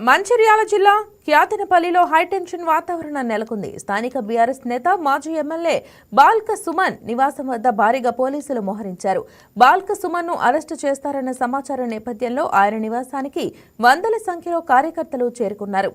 మంచిర్యాల జిల్లా క్యాతనపల్లిలో హైటెన్షన్ వాతావరణం నెలకొంది. స్థానిక బీఆర్ఎస్ నేత మాజీ ఎమ్మెల్యే బాల్క సుమన్ నివాసం వద్ద భారీగా పోలీసులు మోహరించారు. బాల్క సుమన్ ను అరెస్టు చేస్తారన్న సమాచారం నేపథ్యంలో ఆయన నివాసానికి వందల సంఖ్యలో కార్యకర్తలు చేరుకున్నారు.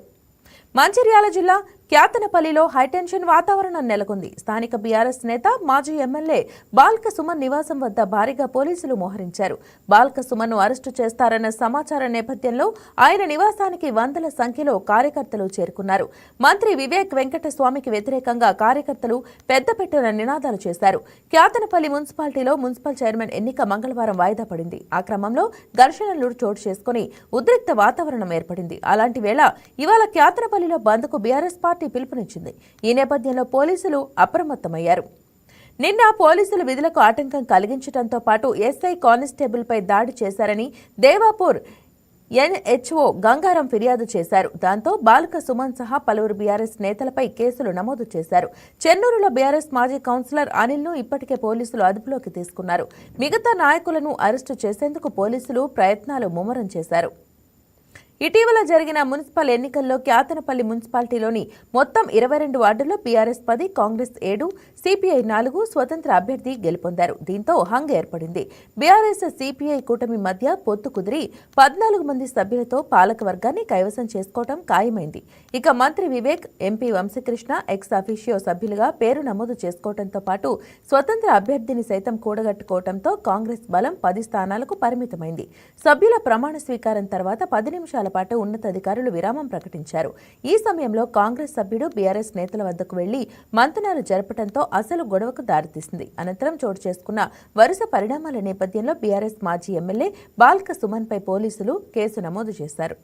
మంచిర్యాల జిల్లా క్యాతనపల్లిలో హైటెన్షన్ వాతావరణం నెలకొంది. స్థానిక బీఆర్ఎస్ నేత మాజీ ఎమ్మెల్యే బాల్క సుమన్ నివాసం వద్ద భారీగా పోలీసులు మోహరించారు. బాల్క సుమన్ ను అరెస్టు చేస్తారన్న సమాచారం నేపథ్యంలో ఆయన నివాసానికి వందల సంఖ్యలో కార్యకర్తలు చేరుకున్నారు. మంత్రి వివేక్ వెంకటస్వామికి వ్యతిరేకంగా కార్యకర్తలు పెద్దపెట్టున నినాదాలు చేశారు. క్యాతనపల్లి మున్సిపాలిటీలో మున్సిపల్ చైర్మన్ ఎన్నిక మంగళవారం వాయిదా పడింది. ఆ క్రమంలో ఘర్షణలు చోటు చేసుకుని ఉద్రిక్త వాతావరణం ఏర్పడింది. అలాంటి వేళ ఇవాళ క్యాతనపల్లిలో బంద్కు బీఆర్ఎస్ పార్టీ పిలుపునిచ్చింది. ఈ నేపథ్యంలో పోలీసులు అప్రమత్తమయ్యారు. నిన్న పోలీసులు విధులకు ఆటంకం కలిగించడంతో పాటు ఎస్ఐ కానిస్టేబుల్పై దాడి చేశారని దేవాపూర్ ఎన్హెచ్ఓ గంగారం ఫిర్యాదు చేశారు. దాంతో బాల్క సుమన్ సహా పలువురు బీఆర్ఎస్ నేతలపై కేసులు నమోదు చేశారు. చెన్నూరులో బీఆర్ఎస్ మాజీ కౌన్సిలర్ అనిల్ ను ఇప్పటికే పోలీసులు అదుపులోకి తీసుకున్నారు. మిగతా నాయకులను అరెస్టు చేసేందుకు పోలీసులు ప్రయత్నాలు ముమ్మరం చేశారు. ఇటీవల జరిగిన మున్సిపల్ ఎన్నికల్లో క్యాతనపల్లి మున్సిపాలిటీలోని మొత్తం 22 వార్డుల్లో బీఆర్ఎస్ 10, కాంగ్రెస్ 7, సిపిఐ 4 స్వతంత్ర అభ్యర్థి గెలుపొందారు. దీంతో హంగ్ ఏర్పడింది. బీఆర్ఎస్ సిపిఐ కూటమి మధ్య పొత్తు కుదిరి 14 మంది సభ్యులతో పాలక వర్గాన్ని కైవసం చేసుకోవడం ఖాయమైంది. ఇక మంత్రి Vivek, MP Vamsikrishna ex officio సభ్యులుగా పేరు నమోదు చేసుకోవడంతో పాటు స్వతంత్ర అభ్యర్థిని సైతం కూడగట్టుకోవడంతో కాంగ్రెస్ బలం 10 స్థానాలకు పరిమితమైంది. సభ్యుల ప్రమాణ స్వీకారం తర్వాత 10 నిమిషాల పాటు ఉన్నతాధికారులు విరామం ప్రకటించారు. ఈ సమయంలో కాంగ్రెస్ సభ్యుడు బీఆర్ఎస్ నేతల వద్దకు వెళ్లి మంతనాలు జరపడంతో అసలు గొడవకు దారితీసింది. అనంతరం చోటు చేసుకున్న వరుస పరిణామాల నేపథ్యంలో బీఆర్ఎస్ మాజీ ఎమ్మెల్యే బాల్క సుమన్ పై పోలీసులు కేసు నమోదు చేశారు.